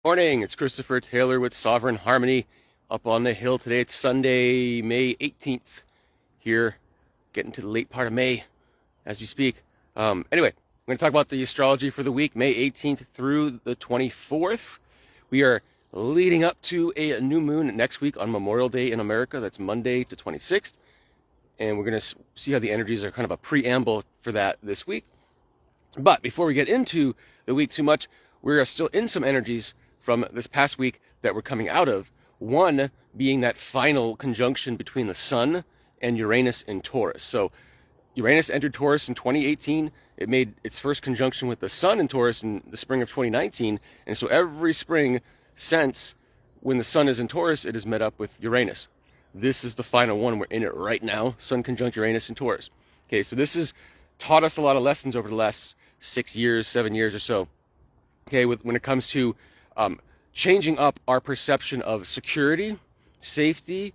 Morning, it's Christopher Taylor with Sovereign Harmony up on the hill today. It's Sunday, May 18th here, getting to the late part of May as we speak. Anyway, I'm going to talk about the astrology for the week, May 18th through the 24th. We are leading up to a new moon next week on Memorial Day in America. That's Monday to 26th. And we're going to see how the energies are kind of a preamble for that this week. But before we get into the week too much, we are still in some energies from this past week that we're coming out of. One being that final conjunction between the Sun and Uranus in Taurus. So Uranus entered Taurus in 2018. It made its first conjunction with the Sun in Taurus in the spring of 2019. And so every spring since, when the Sun is in Taurus, it is met up with Uranus. This is the final one. We're in it right now. Sun conjunct Uranus in Taurus. Okay, so this has taught us a lot of lessons over the last 6 years, 7 years or so. Okay, when it comes to changing up our perception of security, safety,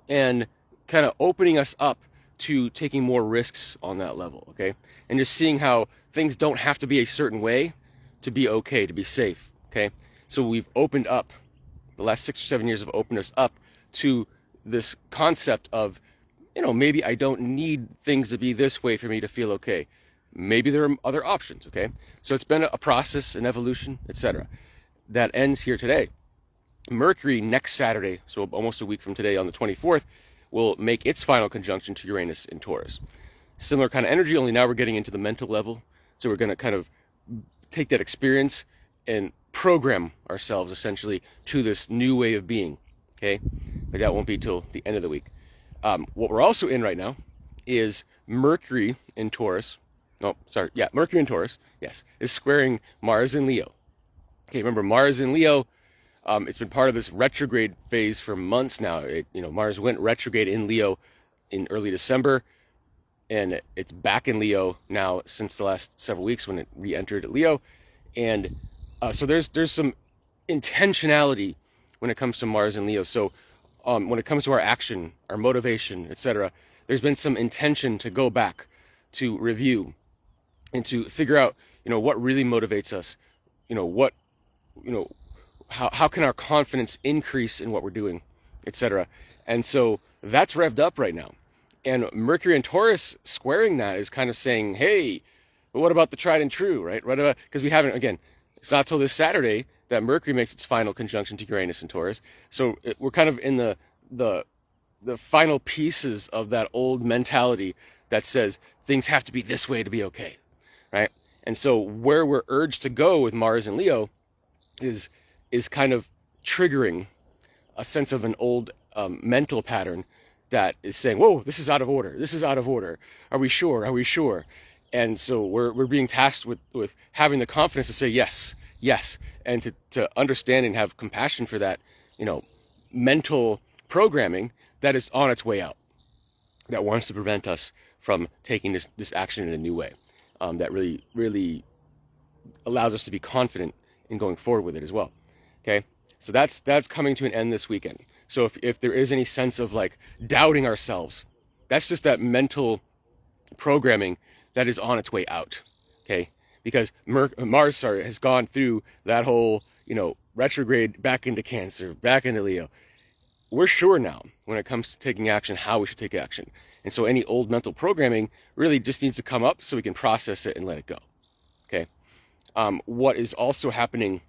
and kind of opening us up to taking more risks on that level, okay? And just seeing how things don't have to be a certain way to be okay, to be safe, okay? So we've opened up, the last 6 or 7 years have opened us up to this concept of, maybe I don't need things to be this way for me to feel okay. Maybe there are other options, okay? So it's been a process, an evolution, etc. That ends here today. Mercury next Saturday, so almost a week from today on the 24th, will make its final conjunction to Uranus in Taurus. Similar kind of energy, only now we're getting into the mental level. So we're going to kind of take that experience and program ourselves essentially to this new way of being, okay? But that won't be till the end of the week. What we're also in right now is Mercury in Taurus. Mercury in Taurus, yes, is squaring Mars in Leo. Okay, remember Mars in Leo, it's been part of this retrograde phase for months now. Mars went retrograde in Leo in early December, and it's back in Leo now since the last several weeks when it re-entered Leo. And so there's some intentionality when it comes to Mars and Leo. So when it comes to our action, our motivation, etc., there's been some intention to go back, to review, and to figure out, what really motivates us, how can our confidence increase in what we're doing, etc. And so that's revved up right now. And Mercury and Taurus squaring that is kind of saying, hey, but what about the tried and true, right? Because we haven't, again, it's not till this Saturday that Mercury makes its final conjunction to Uranus and Taurus. So we're kind of in the final pieces of that old mentality that says things have to be this way to be okay, right? And so where we're urged to go with Mars and Leo is kind of triggering a sense of an old mental pattern that is saying, whoa, this is out of order. This is out of order. Are we sure? Are we sure? And so we're being tasked with having the confidence to say yes, yes, and to understand and have compassion for that, mental programming that is on its way out, that wants to prevent us from taking this action in a new way, that really, really allows us to be confident in going forward with it as well. Okay, so that's coming to an end this weekend. So if there is any sense of like doubting ourselves, that's just that mental programming that is on its way out. Okay, because Mars has gone through that whole retrograde back into Cancer, back into Leo. We're sure now when it comes to taking action how we should take action, and so any old mental programming really just needs to come up so we can process it and let it go. Okay. What is also happening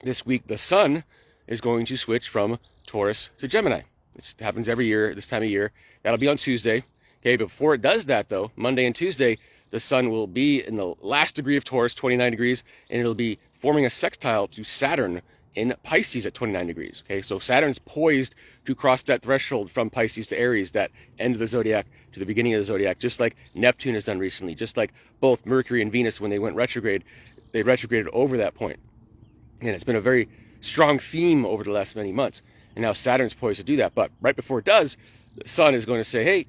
this week, the Sun is going to switch from Taurus to Gemini. This happens every year, this time of year. That'll be on Tuesday. Okay, before it does that though, Monday and Tuesday, the Sun will be in the last degree of Taurus, 29 degrees, and it'll be forming a sextile to Saturn in Pisces at 29 degrees. Okay, so Saturn's poised to cross that threshold from Pisces to Aries, that end of the zodiac to the beginning of the zodiac, just like Neptune has done recently, just like both Mercury and Venus, when they went retrograde, they retrograded over that point. And it's been a very strong theme over the last many months. And now Saturn's poised to do that. But right before it does, the Sun is going to say, hey,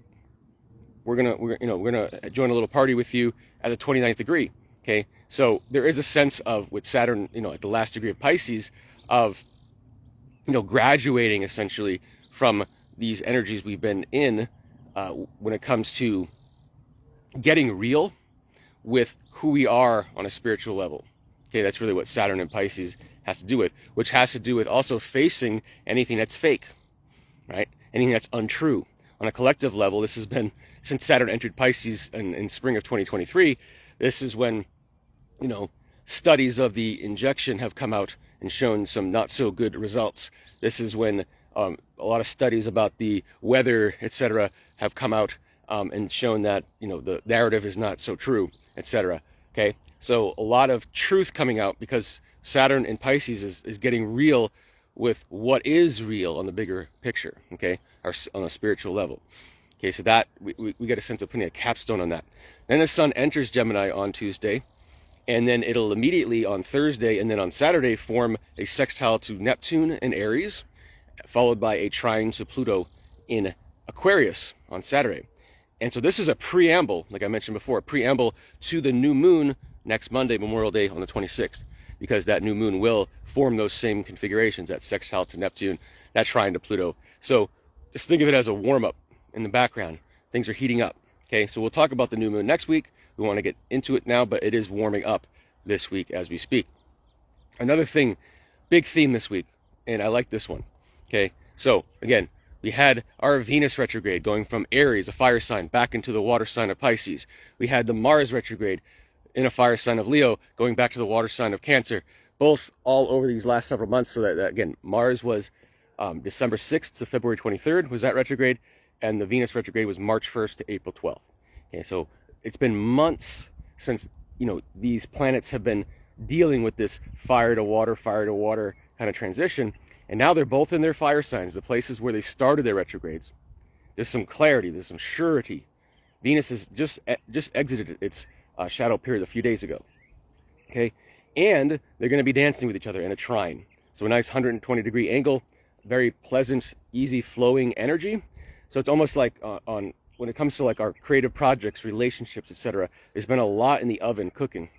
we're gonna join a little party with you at the 29th degree. Okay, so there is a sense of, with Saturn, at the last degree of Pisces, of graduating essentially from these energies we've been in when it comes to getting real with who we are on a spiritual level. Okay, that's really what Saturn and Pisces has to do with, which has to do with also facing anything that's fake, right? Anything that's untrue. On a collective level, this has been since Saturn entered Pisces in spring of 2023. This is when, studies of the injection have come out and shown some not so good results. This is when a lot of studies about the weather, etc., have come out and shown that the narrative is not so true, etc. Okay, so a lot of truth coming out because Saturn in Pisces is getting real with what is real on the bigger picture. Okay, or on a spiritual level. Okay, so that we get a sense of putting a capstone on that. Then the Sun enters Gemini on Tuesday, and then it'll immediately on Thursday and then on Saturday form a sextile to Neptune in Aries, followed by a trine to Pluto in Aquarius on Saturday. And so this is a preamble, like I mentioned before, a preamble to the new moon next Monday, Memorial Day, on the 26th, because that new moon will form those same configurations, that sextile to Neptune, that trine to Pluto. So just think of it as a warm-up in the background. Things are heating up. Okay, so we'll talk about the new moon next week. We want to get into it now, but it is warming up this week as we speak. Another thing, big theme this week, and I like this one. Okay, so again, we had our Venus retrograde going from Aries, a fire sign, back into the water sign of Pisces. We had the Mars retrograde in a fire sign of Leo, going back to the water sign of Cancer, both all over these last several months. So that again, Mars was December 6th to February 23rd was that retrograde, and the Venus retrograde was March 1st to April 12th. Okay, so it's been months since these planets have been dealing with this fire to water kind of transition, and now they're both in their fire signs, the places where they started their retrogrades. There's some clarity, there's some surety. Venus has just exited its shadow period a few days ago. Okay, and they're going to be dancing with each other in a trine. So a nice 120-degree angle, very pleasant, easy flowing energy. So it's almost like when it comes to like our creative projects, relationships, etc., there's been a lot in the oven cooking,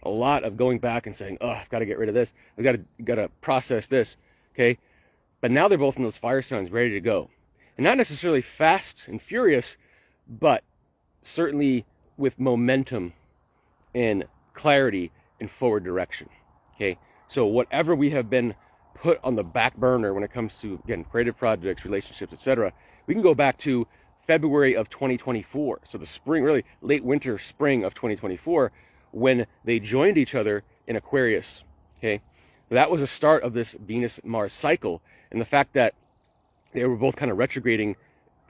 a lot of going back and saying, oh, I've got to get rid of this, I've got to process this. Okay, but now they're both in those fire signs, ready to go, and not necessarily fast and furious, but certainly with momentum and clarity and forward direction. Okay, so whatever we have been put on the back burner when it comes to, again, creative projects, relationships, etc., we can go back to February of 2024, so the spring, really late winter, spring of 2024, when they joined each other in Aquarius. Okay, that was a start of this Venus-Mars cycle, and the fact that they were both kind of retrograding,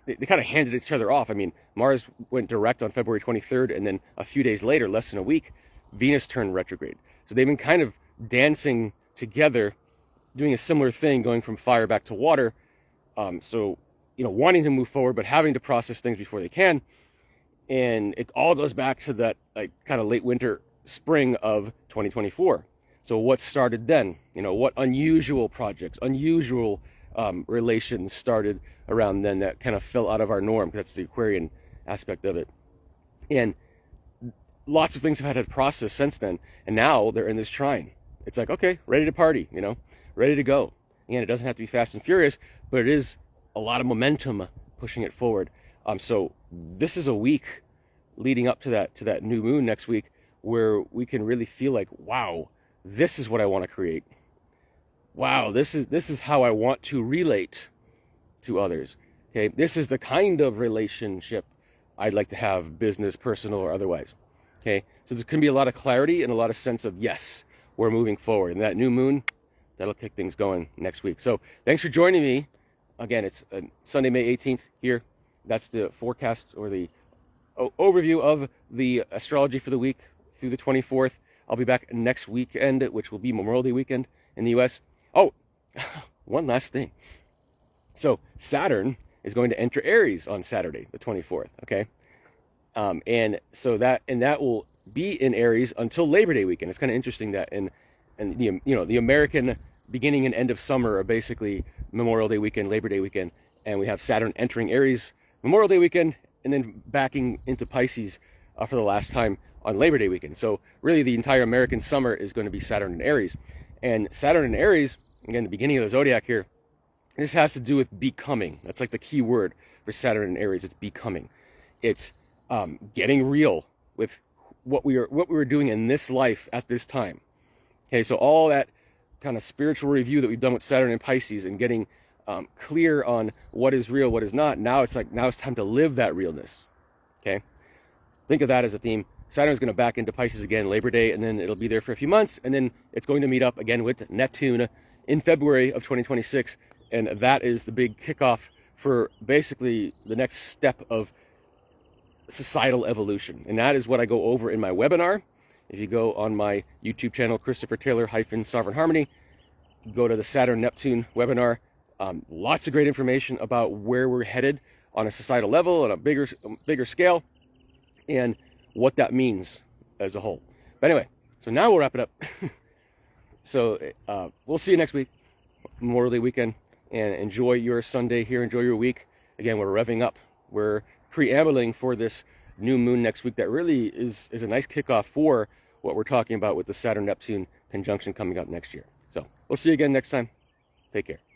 they kind of handed each other off. I mean, Mars went direct on February 23rd, and then a few days later, less than a week, Venus turned retrograde. So they've been kind of dancing together, doing a similar thing, going from fire back to water. So wanting to move forward, but having to process things before they can. And it all goes back to that like kind of late winter, spring of 2024. So what started then? What unusual projects, unusual relations started around then that kind of fell out of our norm? That's the Aquarian aspect of it. And lots of things have had to process since then. And now they're in this trine. It's like, okay, ready to party, ready to go. Again, it doesn't have to be fast and furious, but it is a lot of momentum pushing it forward. So this is a week leading up to that new moon next week where we can really feel like, wow, this is what I want to create. Wow, this is how I want to relate to others. Okay, this is the kind of relationship I'd like to have, business, personal, or otherwise. Okay, so there's going to be a lot of clarity and a lot of sense of, yes, we're moving forward. And that new moon, that'll kick things going next week. So thanks for joining me. Again, it's Sunday, May 18th here. That's the forecast or the overview of the astrology for the week through the 24th. I'll be back next weekend, which will be Memorial Day weekend in the U.S. Oh, one last thing. So Saturn is going to enter Aries on Saturday, the 24th. Okay, and that will be in Aries until Labor Day weekend. It's kind of interesting that and the American beginning and end of summer are basically Memorial Day weekend, Labor Day weekend, and we have Saturn entering Aries Memorial Day weekend and then backing into Pisces for the last time on Labor Day weekend. So really the entire American summer is going to be Saturn and Aries. And Saturn and Aries, again, the beginning of the zodiac here, this has to do with becoming. That's like the key word for Saturn and Aries. It's becoming. It's getting real with what we were doing in this life at this time. Okay, so all that kind of spiritual review that we've done with Saturn and Pisces and getting clear on what is real, what is not. Now it's time to live that realness. Okay, think of that as a theme. Saturn is going to back into Pisces again Labor Day, and then it'll be there for a few months, and then it's going to meet up again with Neptune in February of 2026, and that is the big kickoff for basically the next step of societal evolution. And that is what I go over in my webinar. If you go on my YouTube channel, Christopher Taylor - Sovereign Harmony, go to the Saturn Neptune webinar. Lots of great information about where we're headed on a societal level, on a bigger scale, and what that means as a whole. But anyway, so now we'll wrap it up. So we'll see you next week, Memorial Day weekend, and enjoy your Sunday here. Enjoy your week. Again, we're revving up. We're preambling for this new moon next week that really is a nice kickoff for what we're talking about with the Saturn-Neptune conjunction coming up next year. So we'll see you again next time. Take care.